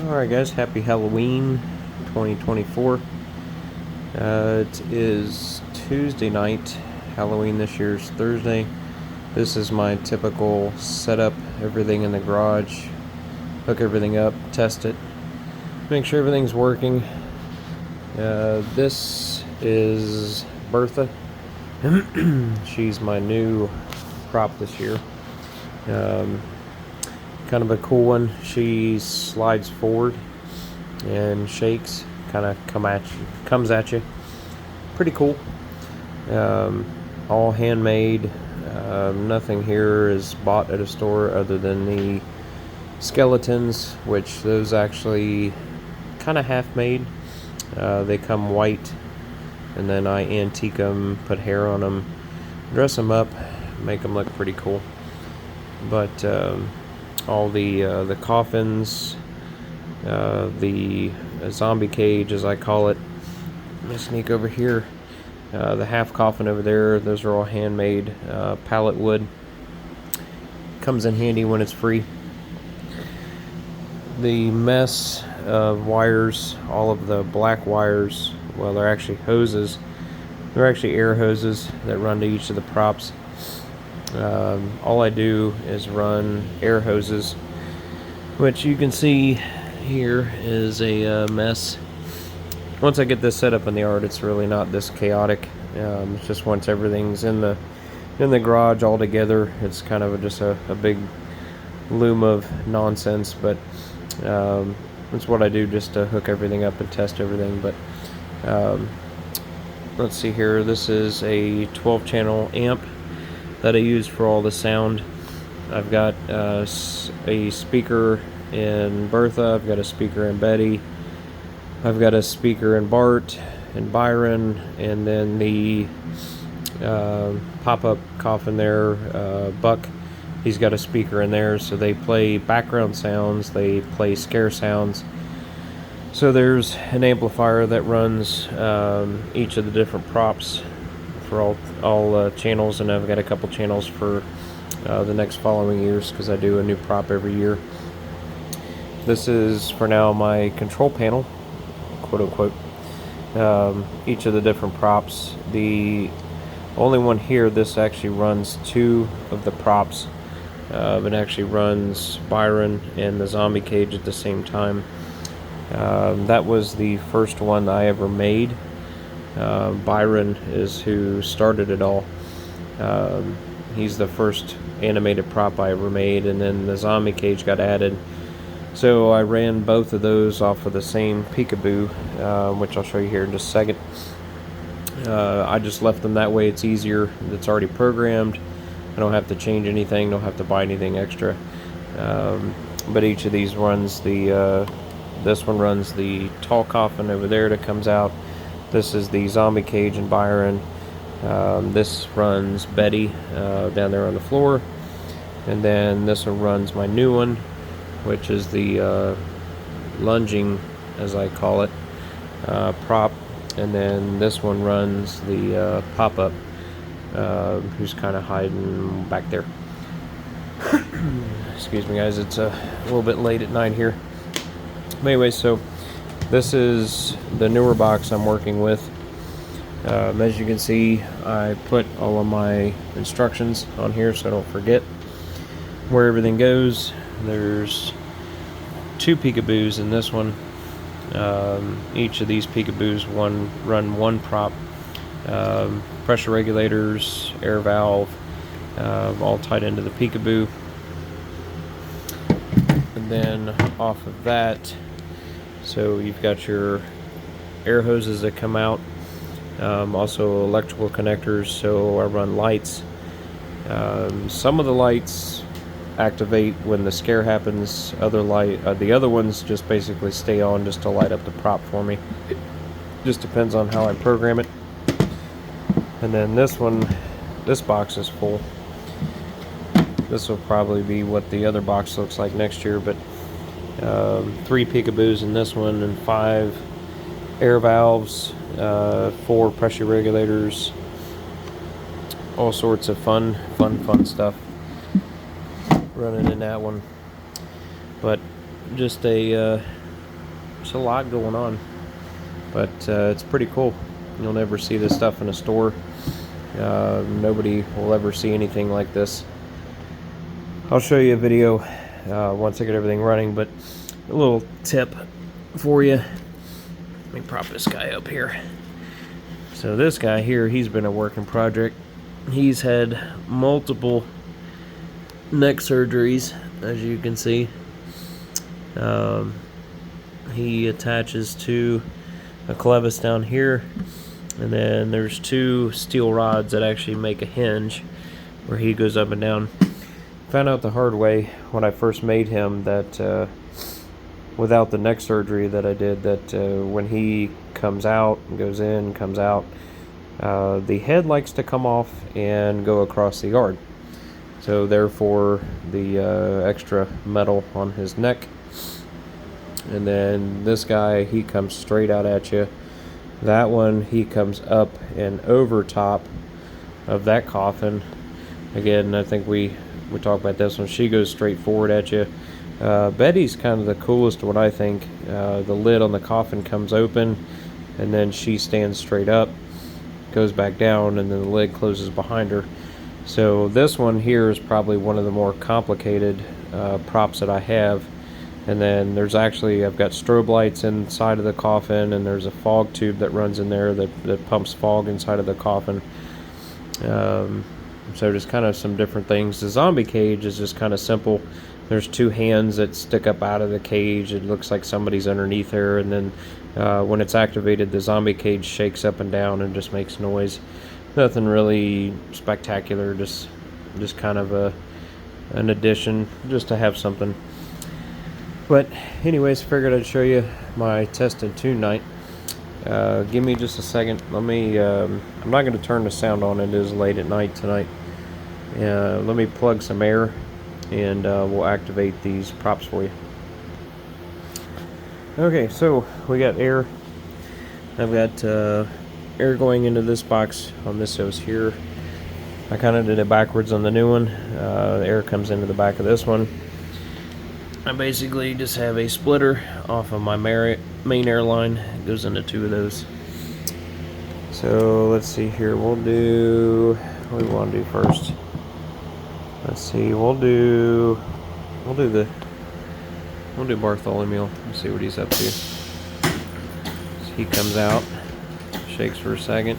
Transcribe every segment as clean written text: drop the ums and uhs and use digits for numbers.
Alright guys, happy Halloween 2024. It is Tuesday night. Halloween this year's Thursday. This is my typical setup, everything in the garage, hook everything up, test it, make sure everything's working. This is Bertha. She's my new prop this year. Kind of a cool one. She slides forward and shakes, kind of comes at you. Pretty cool. All handmade. Nothing here is bought at a store other than the skeletons, which those actually kind of half made. They come white, and then I antique them, put hair on them, dress them up, make them look pretty cool. But all the coffins, the zombie cage as I call it. Let me sneak over here. The half coffin over there, those are all handmade pallet wood. Comes in handy when it's free. The mess of wires, all of the black wires, well, they're actually hoses. They're actually air hoses that run to each of the props. All I do is run air hoses, which you can see here is a mess. Once I get this set up in the yard, it's really not this chaotic. It's just once everything's in the garage all together, it's kind of just a big loom of nonsense. But that's what I do, just to hook everything up and test everything. But let's see here. This is a 12-channel amp that I use for all the sound. I've got a speaker in Bertha, I've got a speaker in Betty, I've got a speaker in Bart and Byron, and then the pop-up coffin there, Buck, he's got a speaker in there, so they play background sounds, they play scare sounds. So there's an amplifier that runs each of the different props for all channels, and I've got a couple channels for the next following years because I do a new prop every year. This is for now my control panel, quote unquote. Each of the different props. The only one here, this actually runs two of the props. It actually runs Byron and the zombie cage at the same time. That was the first one I ever made. Byron is who started it all. He's the first animated prop I ever made, and then the zombie cage got added. So I ran both of those off of the same Peekaboo, which I'll show you here in just a second. I just left them that way, it's easier, it's already programmed. I don't have to change anything, don't have to buy anything extra. But each of these runs this one runs the tall coffin over there that comes out. This is the zombie cage in Byron. This runs Betty down there on the floor. And then this one runs my new one, which is the lunging, as I call it, prop. And then this one runs the pop-up, who's kind of hiding back there. Excuse me guys, it's a little bit late at night here. But anyway, so this is the newer box I'm working with. As you can see, I put all of my instructions on here so I don't forget where everything goes. There's two Peekaboos in this one. Each of these Peekaboos run one prop. Pressure regulators, air valve, all tied into the Peekaboo. And then off of that, so you've got your air hoses that come out, also electrical connectors, so I run lights. Some of the lights activate when the scare happens, the other ones just basically stay on just to light up the prop for me. It just depends on how I program it. And then this box is full. This will probably be what the other box looks like next year, but 3 Peekaboos in this one, and 5 air valves, 4 pressure regulators, all sorts of fun stuff running in that one. But just a There's a lot going on, but it's pretty cool. You'll never see this stuff in a store. Nobody will ever see anything like this. I'll show you a video once I get everything running, but a little tip for you. Let me prop this guy up here. So this guy here, he's been a working project. He's had multiple neck surgeries, as you can see. He attaches to a clevis down here, and then there's two steel rods that actually make a hinge where he goes up and down. Found out the hard way when I first made him that without the neck surgery that I did, that when he comes out and goes in, comes out, the head likes to come off and go across the yard. So therefore the extra metal on his neck. And then this guy, he comes straight out at you. That one, he comes up and over top of that coffin. Again, I think we talked about this one. She goes straight forward at you. Betty's kind of the coolest one, I think. The lid on the coffin comes open, and then she stands straight up, goes back down, and then the lid closes behind her. So this one here is probably one of the more complicated props that I have. And then there's actually, I've got strobe lights inside of the coffin, and there's a fog tube that runs in there that pumps fog inside of the coffin. So just kind of some different things. The zombie cage is just kind of simple. There's two hands that stick up out of the cage. It looks like somebody's underneath there, and then when it's activated, the zombie cage shakes up and down and just makes noise. Nothing really spectacular, just kind of an addition, just to have something. But anyways, figured I'd show you my test and tune night. Give me just a second. Let me, I'm not going to turn the sound on. It is late at night tonight. Let me plug some air, and we'll activate these props for you. Okay, so we got air. I've got air going into this box on this hose here. I kind of did it backwards on the new one. The air comes into the back of this one. I basically just have a splitter off of my main air line. It goes into two of those. So let's see here. We'll do, what do we want to do first? Let's see. We'll do Bartholomew. Let's see what he's up to. So he comes out, shakes for a second,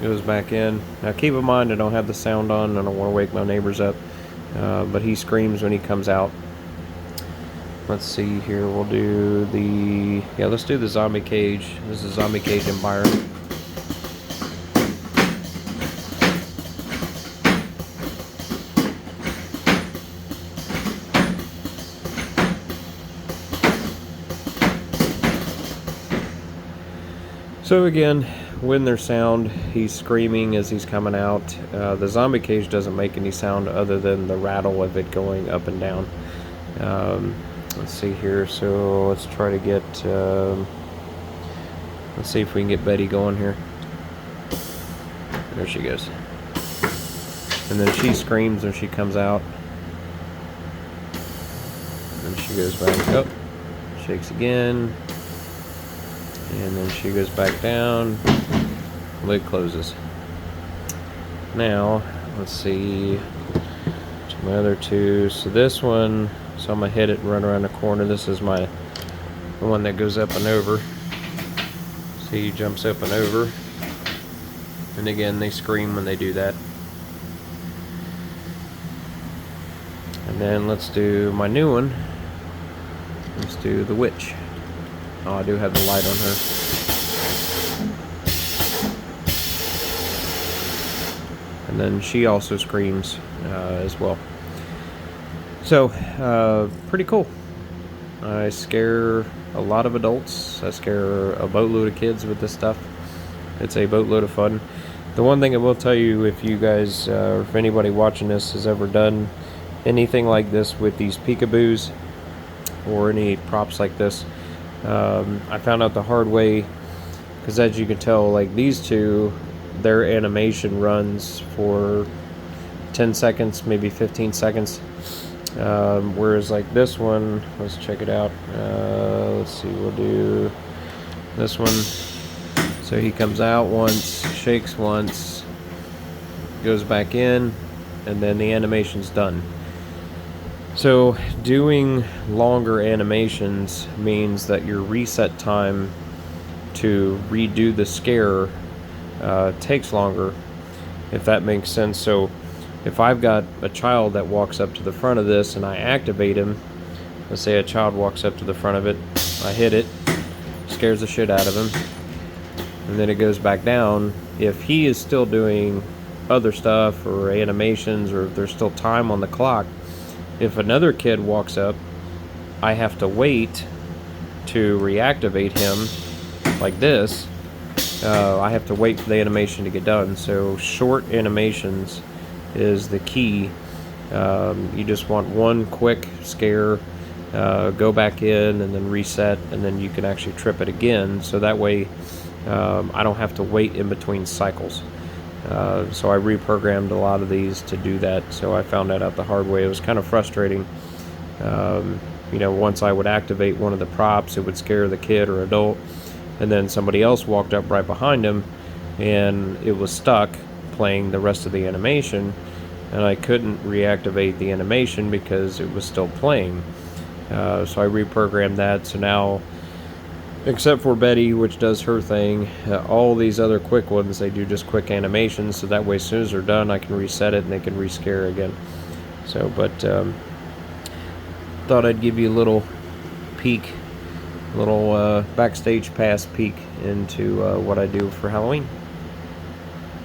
goes back in. Now keep in mind I don't have the sound on. I don't want to wake my neighbors up. But he screams when he comes out. Let's see here. We'll do the, let's do the zombie cage. This is zombie cage in Byron. So again, when there's sound, he's screaming as he's coming out. The zombie cage doesn't make any sound other than the rattle of it going up and down. Let's see here. So let's try to get, let's see if we can get Betty going here. There she goes. And then she screams when she comes out. And she goes back up, shakes again. And then she goes back down, lid closes. Now, let's see, my other two. So this one, so I'm gonna hit it and run around the corner. This is the one that goes up and over. See, he jumps up and over. And again, they scream when they do that. And then let's do my new one. Let's do the witch. Oh, I do have the light on her. And then she also screams as well. So, pretty cool. I scare a lot of adults. I scare a boatload of kids with this stuff. It's a boatload of fun. The one thing I will tell you, if you guys, or if anybody watching this has ever done anything like this with these peekaboos or any props like this, I found out the hard way, because as you can tell, like these two, their animation runs for 10 seconds, maybe 15 seconds. Whereas like this one, let's check it out. Let's see, we'll do this one. So he comes out once, shakes once, goes back in, and then the animation's done. So doing longer animations means that your reset time to redo the scare takes longer, if that makes sense. So if I've got a child that walks up to the front of this and I activate him, let's say a child walks up to the front of it, I hit it, scares the shit out of him, and then it goes back down. If he is still doing other stuff or animations, or if there's still time on the clock, if another kid walks up, I have to wait to reactivate him like this. I have to wait for the animation to get done. So short animations is the key. You just want one quick scare, go back in and then reset, and then you can actually trip it again. So that way I don't have to wait in between cycles. So I reprogrammed a lot of these to do that. So I found that out the hard way. It was kind of frustrating. Once I would activate one of the props, it would scare the kid or adult, and then somebody else walked up right behind him and it was stuck playing the rest of the animation, and I couldn't reactivate the animation because it was still playing. So I reprogrammed that. So now, except for Betty, which does her thing, all these other quick ones, they do just quick animations, so that way as soon as they're done I can reset it and they can rescare again. So, but thought I'd give you a little peek, little backstage pass peek into what I do for Halloween.